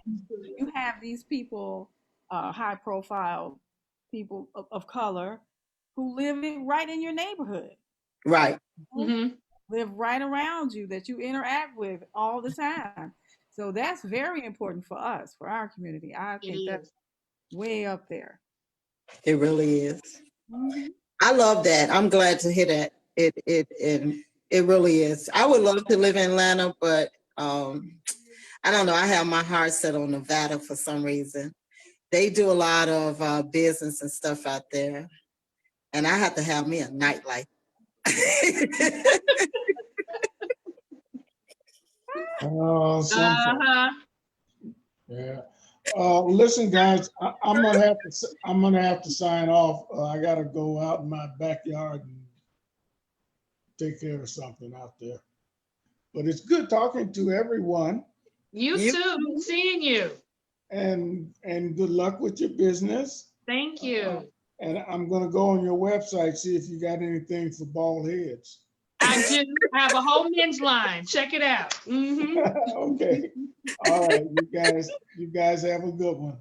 you have these people, high profile people of color, who live right in your neighborhood,
Right.
who
Mm-hmm.
live right around you, that you interact with all the time. So that's very important for us, for our community. I
It
think that's
is.
way up there.
It really is.
Hmm.
I love that. I'm glad to hear that. It really is. I would love to live in Atlanta, but I don't know. I have my heart set on Nevada for some reason. They do a lot of business and stuff out there, and I have to have me a nightlife.
Something.
Uh-huh.
Yeah. Listen, guys, I'm gonna have to sign off. I gotta go out in my backyard and take care of something out there. But it's good talking to everyone,
You
You
too. Good seeing you.
and good luck with your business.
Thank
Uh,
you.
and I'm gonna go on your website, see if you got anything for bald heads.
I do. I have a whole men's line. Check it out. Mm-hmm.
Okay. All right, you guys have a good one.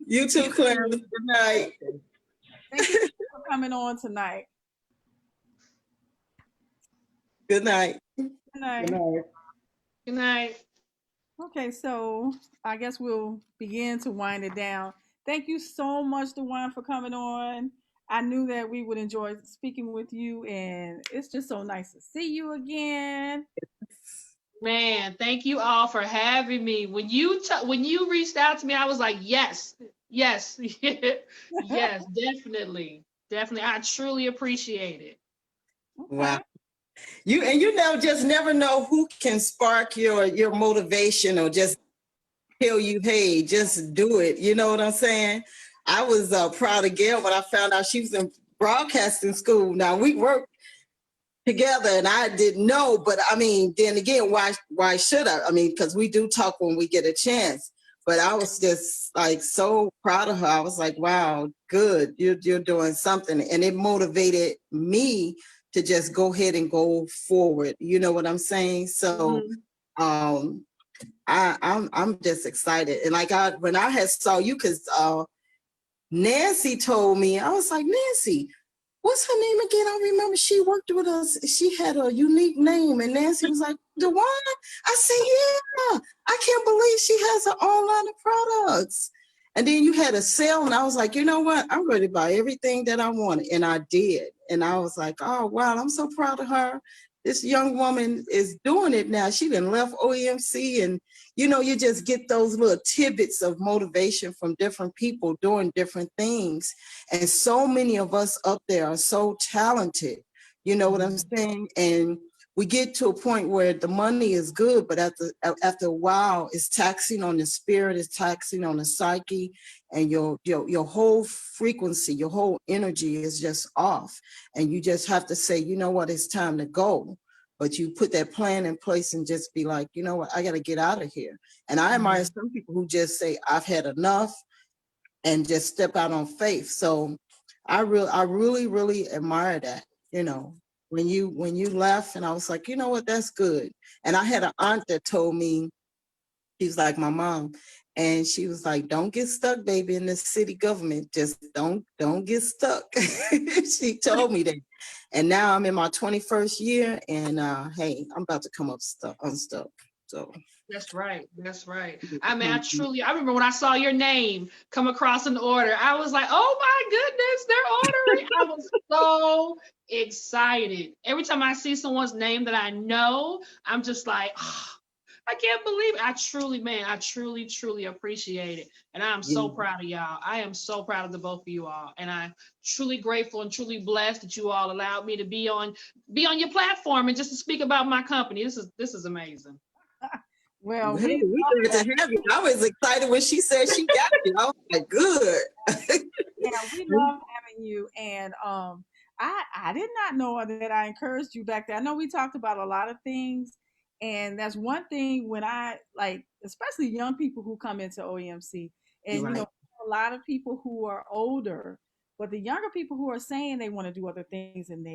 you too,
You
Clarence.
too.
Good night.
Thank you for coming on tonight.
Good night.
Good night.
Good night.
Good night.
Okay, so I guess we'll begin to wind it down. Thank you so much, Dwaun, for coming on. I knew that we would enjoy speaking with you, and it's just so nice to see you again.
Man, thank you all for having me. When you reached out to me, I was like, yes, yes, yes, definitely, definitely. I truly appreciate it.
Wow.
Okay.
You know, just never know who can spark your motivation or just tell you, hey, just do it. You know what I'm saying? I was proud of Gail when I found out she was in broadcasting school. Now we worked together and I didn't know, but I mean, then again, why should I? I mean, because we do talk when we get a chance. But I was just like so proud of her. I was like, wow, good, you're doing something. And it motivated me to just go ahead and go forward. You know what I'm saying? So
Mhm.
um I'm just excited. And like when I had saw you, because Nancy told me, I was like, Nancy, what's her name again? I remember she worked with us. She had a unique name. And Nancy was like, Dwaun? I said, yeah, I can't believe she has her own line of products. And then you had a sale, and I was like, you know what? I'm ready to buy everything that I wanted. And I did. And I was like, oh, wow, I'm so proud of her. This young woman is doing it now. She done left OEMC, and you know, you just get those little tidbits of motivation from different people doing different things. And so many of us up there are so talented, you know what I'm saying? And we get to a point where the money is good, but after a while, it's taxing on the spirit, it's taxing on the psyche, and your whole frequency, your whole energy is just off. And you just have to say, you know what, it's time to go. But you put that plan in place and just be like, you know what, I got to get out of here. And I admire some people who just say, I've had enough, and just step out on faith. So I really admire that, you know, when you left, and I was like, you know what, that's good. And I had an aunt that told me, she was like my mom, and she was like, don't get stuck, baby, in this city government. Just don't get stuck. She told me that. And now I'm in my 21st year, and hey, I'm about to come up unstuck. So
That's right. That's right. I mean, I remember when I saw your name come across an order, I was like, oh my goodness, they're ordering. I was so excited. Every time I see someone's name that I know, I'm just like, oh, I can't believe it. I truly appreciate it. And I'm
yeah.
so proud of y'all. I am so proud of the both of you all. And I'm truly grateful and truly blessed that you all allowed me to be on your platform and just to speak about my company. This is amazing.
Well,
Well,
we
we
love
glad
that.
to have you. I was excited when she said she got you. I was like, good.
Yeah, we love having you. And I did not know that I encouraged you back there. I know we talked about a lot of things, and that's one thing when I like, especially young people who come into OEMC, and
Right.
a lot of people who are older, but the younger people who are saying they want to do other things, and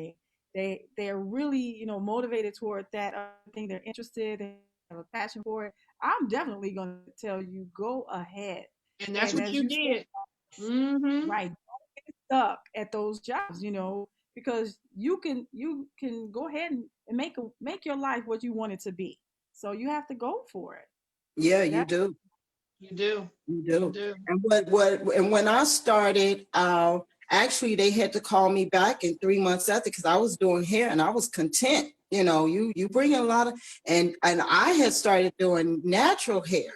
they're really motivated toward that other thing. They're interested and have a passion for it. I'm definitely going to tell you, go ahead.
And that's
And
what
as
you
you said,
did. Mm-hmm.
right, stuck at those jobs, because you can go ahead and make your life what you want it to be. So you have to go for it.
Yeah, you
That
do.
You do.
You
You
do.
do.
And and when I started, actually they had to call me back in 3 months after, because I was doing hair and I was content. You know, you bring a lot of, and I had started doing natural hair.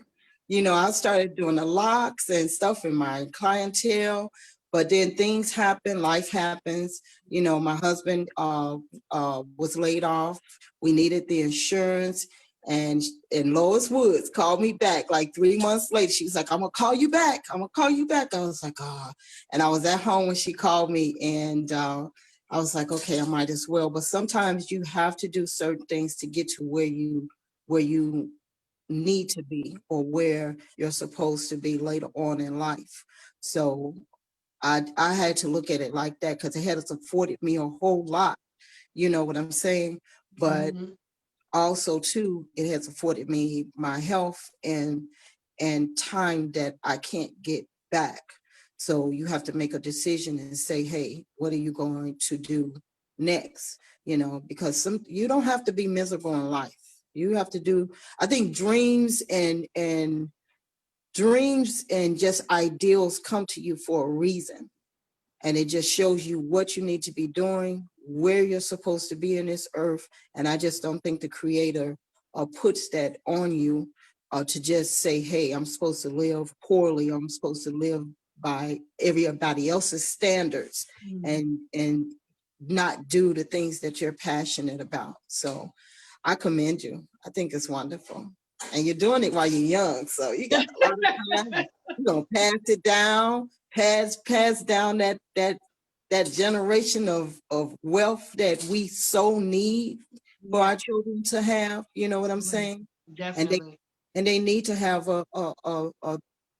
You know, I started doing the locks and stuff in my clientele, but then things happen, life happens. You know, my husband was laid off. We needed the insurance. And Lois Woods called me back like 3 months later. She was like, I'm gonna call you back. I'm gonna call you back. I was like, oh. And I was at home when she called me, and I was like, okay, I might as well. But sometimes you have to do certain things to get to where you need to be, or where you're supposed to be later on in life. So I had to look at it like that, because it had afforded me a whole lot. You know what I'm saying? But
Mm-hmm.
also too, it has afforded me my health and time that I can't get back. So you have to make a decision and say, hey, what are you going to do next? You know, because you don't have to be miserable in life. You have to do, I think, dreams and dreams and just ideals come to you for a reason. And it just shows you what you need to be doing, where you're supposed to be in this earth. And I just don't think the creator puts that on you to just say, hey, I'm supposed to live poorly. I'm supposed to live by everybody else's standards and not do the things that you're passionate about. So I commend you. I think it's wonderful. And you're doing it while you're young. So you got a lot of time. You're going to pass it down, pass down that generation of wealth that we so need for our children to have. You know what I'm saying?
Definitely.
And they need to have a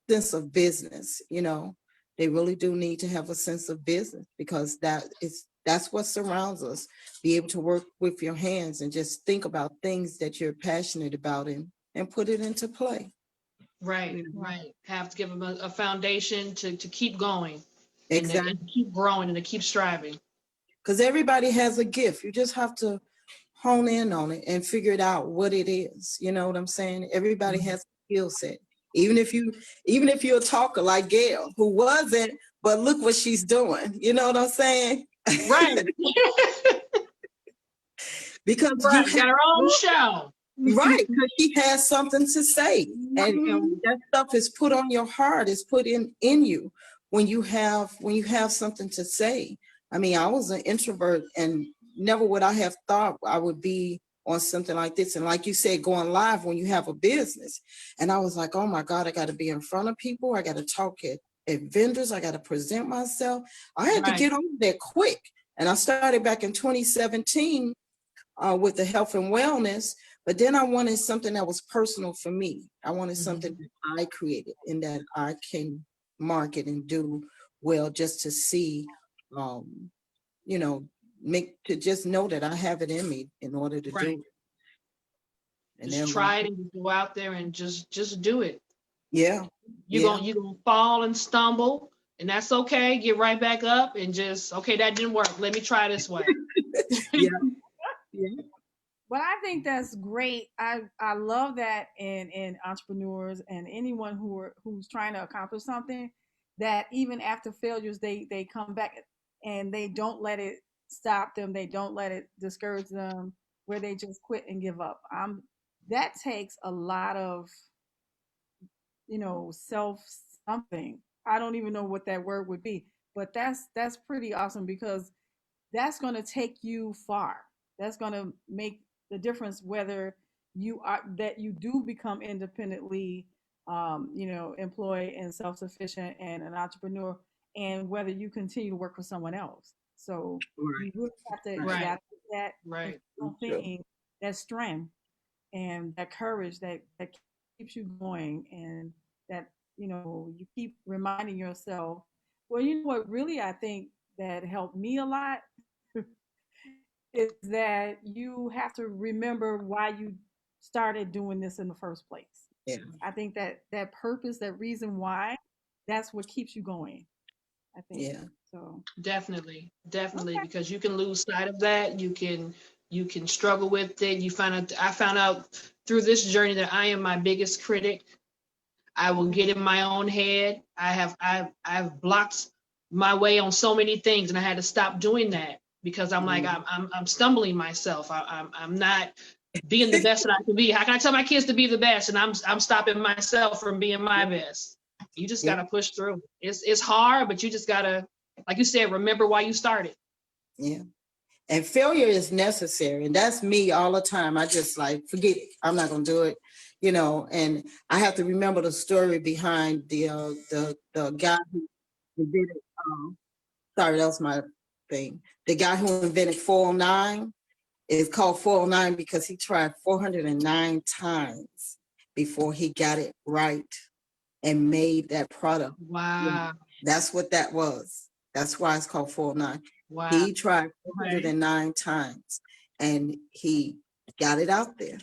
sense of business. You know, they really do need to have a sense of business, because that's what surrounds us. Be able to work with your hands and just think about things that you're passionate about and put it into play.
Right, right. Have to give them a foundation to keep going.
Exactly.
And to keep growing and to keep striving.
Because everybody has a gift. You just have to hone in on it and figure it out what it is. You know what I'm saying? Everybody has a skill set. Even if you're a talker like Gail, who wasn't, but look what she's doing. You know what I'm saying?
Right.
Because
right.
you
Got her own show.
Right, because she has something to say. And that stuff is put on your heart, is put in you when you have something to say. I mean, I was an introvert, and never would I have thought I would be on something like this. And like you said, going live when you have a business. And I was like, oh my God, I got to be in front of people. I got to talk at vendors. I got to present myself. I had to get over there quick. And I started back in 2017 with the health and wellness. But then I wanted something that was personal for me. I wanted something that I created and that I can market and do well, just to see, you know, to just know that I have it in me in order to do it. And
just try it and go out there and just do it.
Yeah.
You're gonna fall and stumble, and that's okay. Get right back up and just, okay, that didn't work. Let me try this way.
Yeah.
But I think that's great. I love that in entrepreneurs and anyone who's trying to accomplish something, that even after failures they come back and they don't let it stop them. They don't let it discourage them where they just quit and give up. That takes a lot of, self something. I don't even know what that word would be, but that's pretty awesome, because that's going to take you far. That's going to make the difference whether you do become independently, employed and self-sufficient and an entrepreneur, and whether you continue to work for someone else. So you really have to that thing, that strength and that courage that keeps you going, and that you keep reminding yourself. Well, you know what really I think that helped me a lot is that you have to remember why you started doing this in the first place.
Yeah.
I think that purpose, that reason why, that's what keeps you going, I think.
Yeah.
So
definitely, because you can lose sight of that. You can struggle with it. I found out through this journey that I am my biggest critic. I will get in my own head. I've blocked my way on so many things, and I had to stop doing that, because I'm like, I'm stumbling myself. I'm not being the best that I can be. How can I tell my kids to be the best, and I'm stopping myself from being my best? You just gotta push through. It's hard, but you just gotta, like you said, remember why you started.
Yeah. And failure is necessary. And that's me all the time. I just like, forget it. I'm not going to do it. And I have to remember the story behind the guy who invented, sorry, that was my thing. The guy who invented 409 is called 409 because he tried 409 times before he got it right and made that product.
Wow.
That's what that was. That's why it's called 409.
Wow.
He tried 409 times and he got it out there.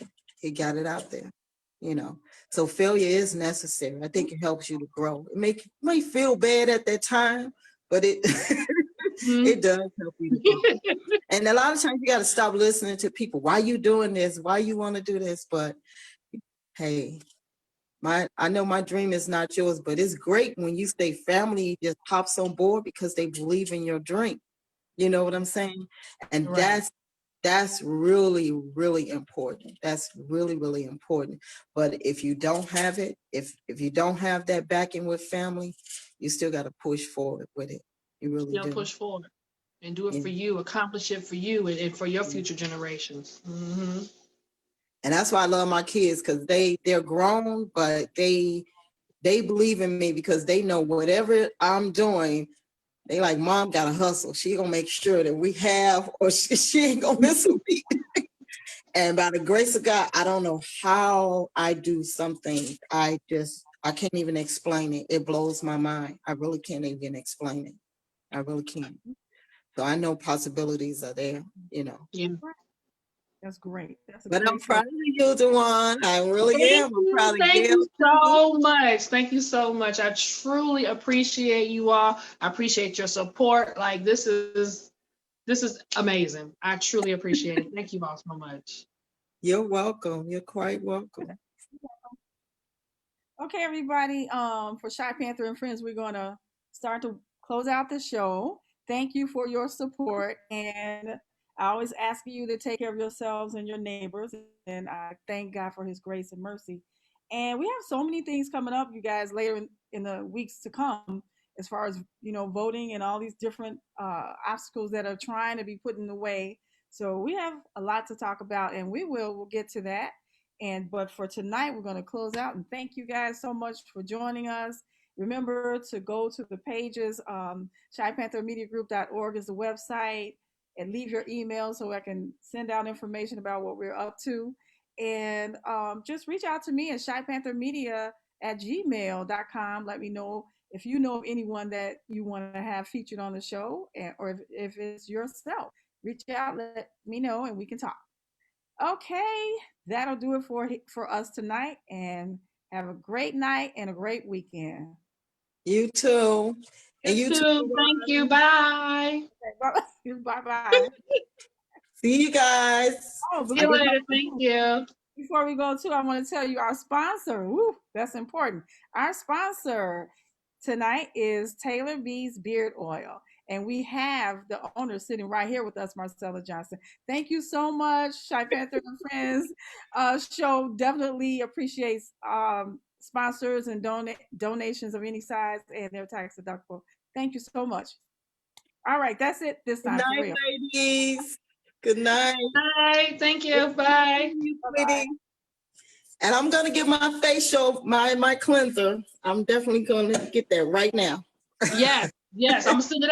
So failure is necessary. I think it helps you to grow. It may feel bad at that time, but it it does help you to grow. And a lot of times you got to stop listening to people. Why you doing this? Why you want to do this? But hey, I know my dream is not yours, but it's great when you say family just hops on board because they believe in your dream. You know what I'm saying? And
Right.
that's really, really important. That's really, really important. But if you don't have it, if you don't have that backing with family, you still got to push forward with it. You really
Still
do.
push forward and do it
Yeah.
for you, accomplish it for you and for your future generations. Mm-hmm.
And that's why I love my kids because they're grown, but they believe in me because they know whatever I'm doing, they like, Mom gotta hustle. She gonna make sure that we have, or she ain't gonna miss a beat. And by the grace of God, I don't know how I do something. I can't even explain it. It blows my mind. I really can't even explain it. I really can't. So I know possibilities are there, you know.
Yeah.
That's great. That's a
But I'm
great
proud
story.
of you, Dwaun. I really
Thank
am. I'm
you.
proud of
Thank
Gail
you
too.
so much. Thank you so much. I truly appreciate you all. I appreciate your support. Like this is amazing. I truly appreciate it. Thank you all so much.
You're welcome. You're quite welcome.
Okay, everybody. For Shy Panther and Friends, we're gonna start to close out the show. Thank you for your support, and I always ask you to take care of yourselves and your neighbors. And I thank God for His grace and mercy. And we have so many things coming up, you guys, later in the weeks to come, as far as voting and all these different obstacles that are trying to be put in the way. So we have a lot to talk about, and we'll get to that. And but for tonight, we're going to close out and thank you guys so much for joining us. Remember to go to the pages. ShyPantherMediaGroup.org is the website, and leave your email so I can send out information about what we're up to. And just reach out to me at shypanthermedia@gmail.com. Let me know if you know of anyone that you want to have featured on the show, or if it's yourself. Reach out, let me know, and we can talk. Okay, that'll do it for us tonight. And have a great night and a great weekend.
You too.
You
And you too.
too. Thank you. Bye.
Bye bye.
See you guys.
Oh,
See you later. Thank
before
you.
we go too, I want to tell you our sponsor. Woo, that's important. Our sponsor tonight is Taylor B's Beard Oil. And we have the owner sitting right here with us, Marcella Johnson. Thank you so much, Shy Panther and Friends. Show definitely appreciates sponsors and donations of any size, and they're tax deductible. Thank you so much. All right, that's it this
Good
time for
night,
real.
ladies. Good night.
Bye. Thank you. Bye.
Bye-bye.
Sweetie. And I'm gonna get my facial, my cleanser. I'm definitely gonna get that right now.
Yes. Yes. I'm gonna send it